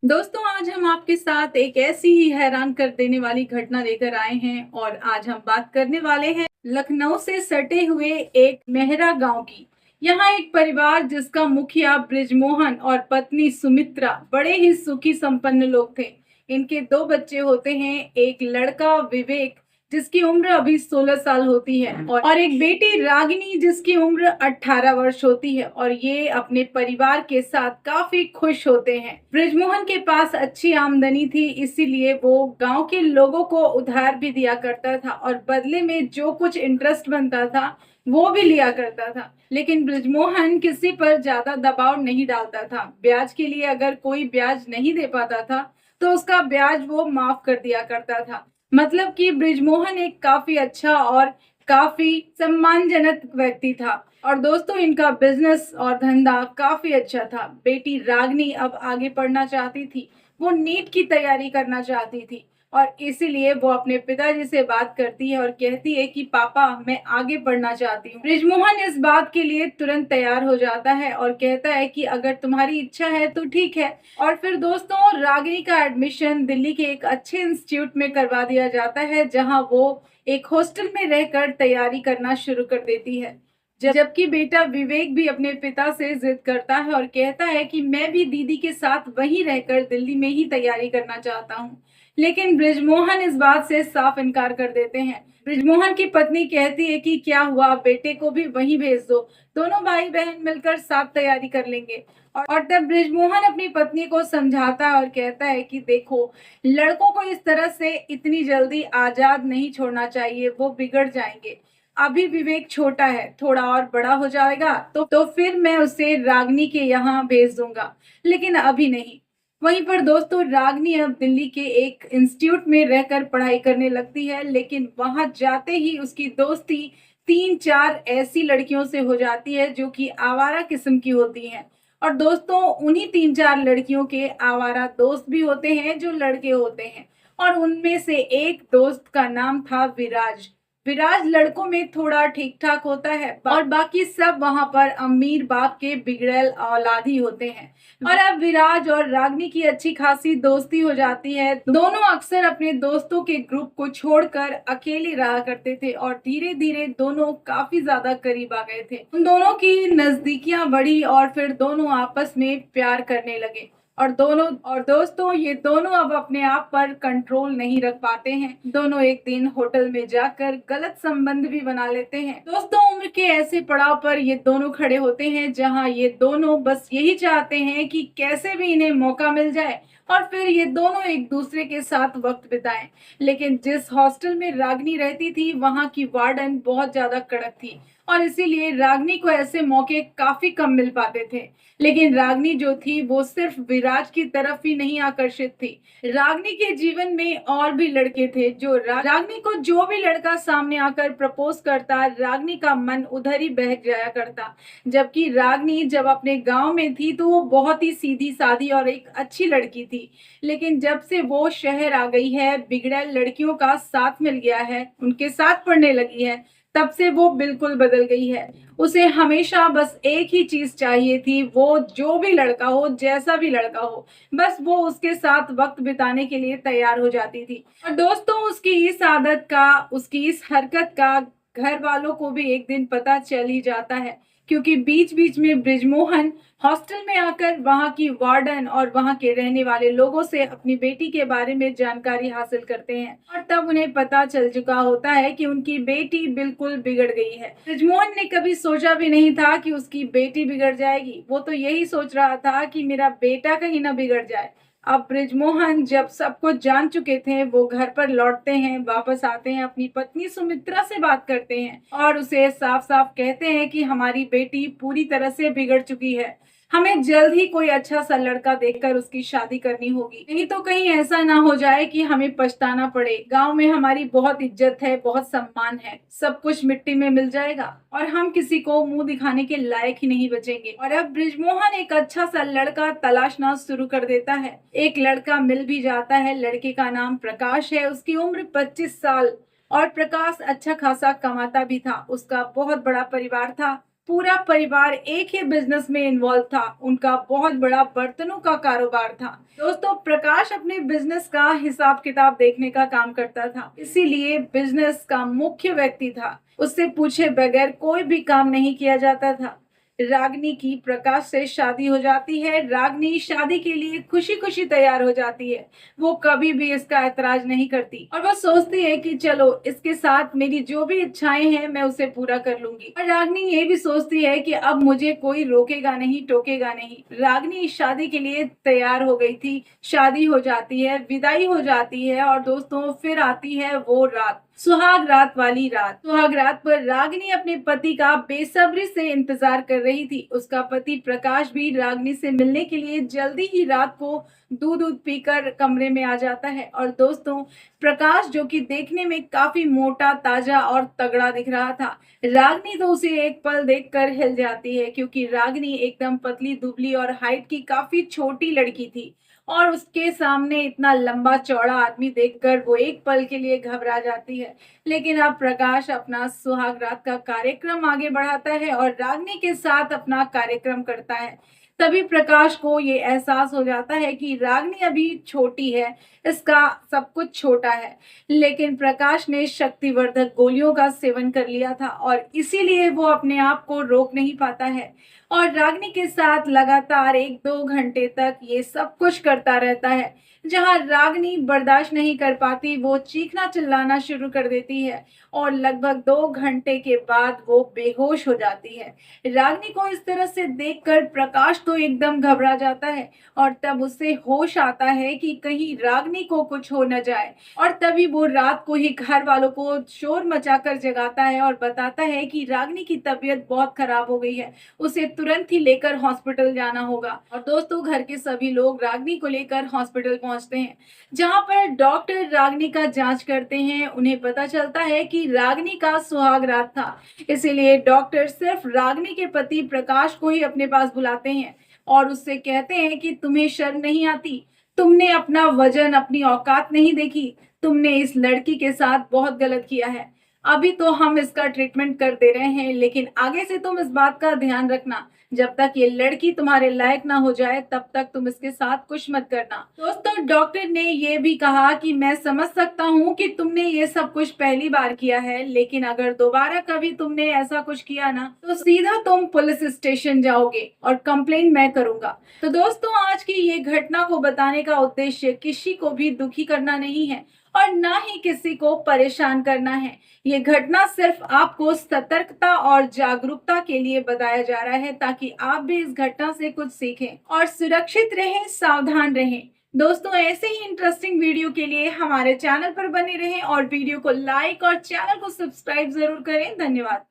दोस्तों, आज हम आपके साथ एक ऐसी ही हैरान कर देने वाली घटना लेकर आए हैं और आज हम बात करने वाले हैं लखनऊ से सटे हुए एक मेहरा गांव की। यहाँ एक परिवार जिसका मुखिया ब्रिजमोहन और पत्नी सुमित्रा बड़े ही सुखी संपन्न लोग थे। इनके दो बच्चे होते हैं, एक लड़का विवेक जिसकी उम्र अभी 16 साल होती है और एक बेटी रागिनी जिसकी उम्र 18 वर्ष होती है और ये अपने परिवार के साथ काफी खुश होते हैं। ब्रिजमोहन के पास अच्छी आमदनी थी, इसीलिए वो गांव के लोगों को उधार भी दिया करता था और बदले में जो कुछ इंटरेस्ट बनता था वो भी लिया करता था। लेकिन ब्रिजमोहन किसी पर ज्यादा दबाव नहीं डालता था। ब्याज के लिए अगर कोई ब्याज नहीं दे पाता था तो उसका ब्याज वो माफ कर दिया करता था। मतलब कि ब्रिजमोहन एक काफी अच्छा और काफी सम्मानजनक व्यक्ति था। और दोस्तों, इनका बिजनेस और धंधा काफी अच्छा था। बेटी रागनी अब आगे पढ़ना चाहती थी, वो नीट की तैयारी करना चाहती थी और इसीलिए वो अपने पिताजी से बात करती है और कहती है कि पापा, मैं आगे पढ़ना चाहती हूँ। ब्रिजमोहन इस बात के लिए तुरंत तैयार हो जाता है और कहता है कि अगर तुम्हारी इच्छा है तो ठीक है। और फिर दोस्तों, रागिनी का एडमिशन दिल्ली के एक अच्छे इंस्टीट्यूट में करवा दिया जाता है, जहां वो एक हॉस्टल में रहकर तैयारी करना शुरू कर देती है। जबकि बेटा विवेक भी अपने पिता से जिद करता है और कहता है कि मैं भी दीदी के साथ वहीं रहकर दिल्ली में ही तैयारी करना चाहता हूँ। लेकिन ब्रिजमोहन इस बात से साफ इनकार कर देते हैं। ब्रिजमोहन की पत्नी कहती है कि क्या हुआ, बेटे को भी वहीं भेज दो, दोनों भाई बहन मिलकर साथ तैयारी कर लेंगे। और तब ब्रिजमोहन अपनी पत्नी को समझाता है और कहता है कि देखो, लड़कों को इस तरह से इतनी जल्दी आजाद नहीं छोड़ना चाहिए, वो बिगड़ जाएंगे। अभी विवेक छोटा है, थोड़ा और बड़ा हो जाएगा तो फिर मैं उसे रागनी के यहाँ भेज दूंगा, लेकिन अभी नहीं। वहीं पर दोस्तों, रागनी अब दिल्ली के एक इंस्टीट्यूट में रहकर पढ़ाई करने लगती है, लेकिन वहां जाते ही उसकी दोस्ती तीन चार ऐसी लड़कियों से हो जाती है जो कि आवारा किस्म की होती हैं। और दोस्तों, उन्हीं तीन चार लड़कियों के आवारा दोस्त भी होते हैं जो लड़के होते हैं। और उनमें से एक दोस्त का नाम था विराज। विराज लड़कों में थोड़ा ठीक ठाक होता है और बाकी सब वहां पर अमीर बाप के बिगड़ैल औलाद ही होते हैं। और अब विराज और रागनी की अच्छी खासी दोस्ती हो जाती है। दोनों अक्सर अपने दोस्तों के ग्रुप को छोड़कर अकेले रहा करते थे और धीरे धीरे दोनों काफी ज्यादा करीब आ गए थे। उन दोनों की नजदीकियां बढ़ी और फिर दोनों आपस में प्यार करने लगे। और दोस्तों, ये दोनों अब अपने आप पर कंट्रोल नहीं रख पाते हैं। दोनों एक दिन होटल में जाकर गलत संबंध भी बना लेते हैं। दोस्तों, उम्र के ऐसे पड़ाव पर ये दोनों खड़े होते हैं जहां ये दोनों बस यही चाहते हैं कि कैसे भी इन्हें मौका मिल जाए और फिर ये दोनों एक दूसरे के साथ वक्त बिताएं। लेकिन जिस हॉस्टल में रागनी रहती थी, वहां की वार्डन बहुत ज्यादा कड़क थी और इसीलिए रागनी को ऐसे मौके काफी कम मिल पाते थे। लेकिन रागनी जो थी वो सिर्फ विराज की तरफ ही नहीं आकर्षित थी। रागनी के जीवन में और भी लड़के थे जो रागनी को जो भी लड़का सामने आकर प्रपोज करता, रागनी का मन उधर ही बहक जाया करता। जबकि रागनी जब अपने गांव में थी तो वो बहुत ही सीधी सादी और एक अच्छी लड़की थी। लेकिन जब से वो शहर आ गई है, बिगड़ैल लड़कियों का साथ मिल गया है, उनके साथ पढ़ने लगी है, तब से वो बिल्कुल बदल गई है। उसे हमेशा बस एक ही चीज चाहिए थी, वो जो भी लड़का हो, जैसा भी लड़का हो, बस वो उसके साथ वक्त बिताने के लिए तैयार हो जाती थी। और दोस्तों, उसकी इस आदत का, उसकी इस हरकत का घर वालों को भी एक दिन पता चल ही जाता है, क्योंकि बीच बीच में ब्रिजमोहन हॉस्टल में आकर वहां की वार्डन और वहां के रहने वाले लोगों से अपनी बेटी के बारे में जानकारी हासिल करते हैं। और तब उन्हें पता चल चुका होता है कि उनकी बेटी बिल्कुल बिगड़ गई है। ब्रिजमोहन ने कभी सोचा भी नहीं था कि उसकी बेटी बिगड़ जाएगी। वो तो यही सोच रहा था कि मेरा बेटा कहीं ना बिगड़ जाए। अब ब्रिजमोहन जब सब कुछ जान चुके थे, वो घर पर लौटते हैं, वापस आते हैं, अपनी पत्नी सुमित्रा से बात करते हैं और उसे साफ साफ कहते हैं कि हमारी बेटी पूरी तरह से बिगड़ चुकी है, हमें जल्द ही कोई अच्छा सा लड़का देखकर उसकी शादी करनी होगी, नहीं तो कहीं ऐसा ना हो जाए कि हमें पछताना पड़े। गांव में हमारी बहुत इज्जत है, बहुत सम्मान है, सब कुछ मिट्टी में मिल जाएगा और हम किसी को मुंह दिखाने के लायक ही नहीं बचेंगे। और अब ब्रिजमोहन एक अच्छा सा लड़का तलाशना शुरू कर देता है। एक लड़का मिल भी जाता है। लड़के का नाम प्रकाश है, उसकी उम्र 25 साल और प्रकाश अच्छा खासा कमाता भी था। उसका बहुत बड़ा परिवार था पूरा परिवार एक ही बिजनेस में इन्वॉल्व था। उनका बहुत बड़ा बर्तनों का कारोबार था। दोस्तों, प्रकाश अपने बिजनेस का हिसाब किताब देखने का काम करता था, इसीलिए बिजनेस का मुख्य व्यक्ति था। उससे पूछे बगैर कोई भी काम नहीं किया जाता था। रागनी की प्रकाश से शादी हो जाती है। रागनी शादी के लिए खुशी खुशी तैयार हो जाती है। वो कभी भी इसका ऐतराज नहीं करती और वो सोचती है कि चलो, इसके साथ मेरी जो भी इच्छाएं हैं मैं उसे पूरा कर लूंगी। और रागनी ये भी सोचती है कि अब मुझे कोई रोकेगा नहीं, टोकेगा नहीं। रागनी इस शादी के लिए तैयार हो गई थी। शादी हो जाती है, विदाई हो जाती है और दोस्तों फिर आती है वो रात, सुहाग रात वाली रात। सुहाग रात पर रागनी अपने पति का बेसब्री से इंतजार कर रही थी। उसका पति प्रकाश भी रागनी से मिलने के लिए जल्दी ही रात को दूध पीकर कमरे में आ जाता है। और दोस्तों, प्रकाश जो कि देखने में काफी मोटा, ताजा और तगड़ा दिख रहा था, रागनी तो उसे एक पल देखकर हिल जाती है, क्योंकि रागनी एकदम पतली दुबली और हाइट की काफी छोटी लड़की थी। और उसके सामने इतना लंबा चौड़ा आदमी देखकर वो एक पल के लिए घबरा जाती है। लेकिन अब प्रकाश अपना सुहाग रात का कार्यक्रम आगे बढ़ाता है और रागनी के साथ अपना कार्यक्रम करता है। तभी प्रकाश को ये एहसास हो जाता है कि रागनी अभी छोटी है, इसका सब कुछ छोटा है। लेकिन प्रकाश ने शक्तिवर्धक गोलियों का सेवन कर लिया था और इसीलिए वो अपने आप को रोक नहीं पाता है और रागनी के साथ लगातार 1-2 घंटे तक ये सब कुछ करता रहता है। जहां रागनी बर्दाश्त नहीं कर पाती, वो चीखना चिल्लाना शुरू कर देती है और लगभग 2 घंटे के बाद वो बेहोश हो जाती है। रागनी को इस तरह से देखकर प्रकाश तो एकदम घबरा जाता है और तब उसे होश आता है कि कहीं रागनी को कुछ हो न जाए। और तभी वो रात को ही घर वालों को शोर मचाकर जगाता है और बताता है कि रागनी की तबीयत बहुत खराब हो गई है, उसे तुरंत ही लेकर हॉस्पिटल जाना होगा। और दोस्तों, घर के सभी लोग रागनी को लेकर हॉस्पिटल पहुंचते हैं, जहां पर डॉक्टर रागनी का जांच करते हैं। उन्हें पता चलता है कि रागनी का सुहाग रात था, इसीलिए डॉक्टर सिर्फ रागनी के पति प्रकाश को ही अपने पास बुलाते हैं और उससे कहते हैं कि तुम्हें शर्म नहीं आती? तुमने अपना वजन, अपनी औकात नहीं देखी? तुमने इस लड़की के साथ बहुत गलत किया है। अभी तो हम इसका ट्रीटमेंट कर दे रहे हैं, लेकिन आगे से तुम इस बात का ध्यान रखना, जब तक ये लड़की तुम्हारे लायक ना हो जाए तब तक तुम इसके साथ कुछ मत करना। दोस्तों, डॉक्टर ने ये भी कहा कि मैं समझ सकता हूँ कि तुमने ये सब कुछ पहली बार किया है, लेकिन अगर दोबारा कभी तुमने ऐसा कुछ किया ना, तो सीधा तुम पुलिस स्टेशन जाओगे और कंप्लेन मैं करूंगा। तो दोस्तों, आज की ये घटना को बताने का उद्देश्य किसी को भी दुखी करना नहीं है और ना ही किसी को परेशान करना है। ये घटना सिर्फ आपको सतर्कता और जागरूकता के लिए बताया जा रहा है, ताकि आप भी इस घटना से कुछ सीखें और सुरक्षित रहें, सावधान रहें। दोस्तों, ऐसे ही इंटरेस्टिंग वीडियो के लिए हमारे चैनल पर बने रहें और वीडियो को लाइक और चैनल को सब्सक्राइब जरूर करें। धन्यवाद।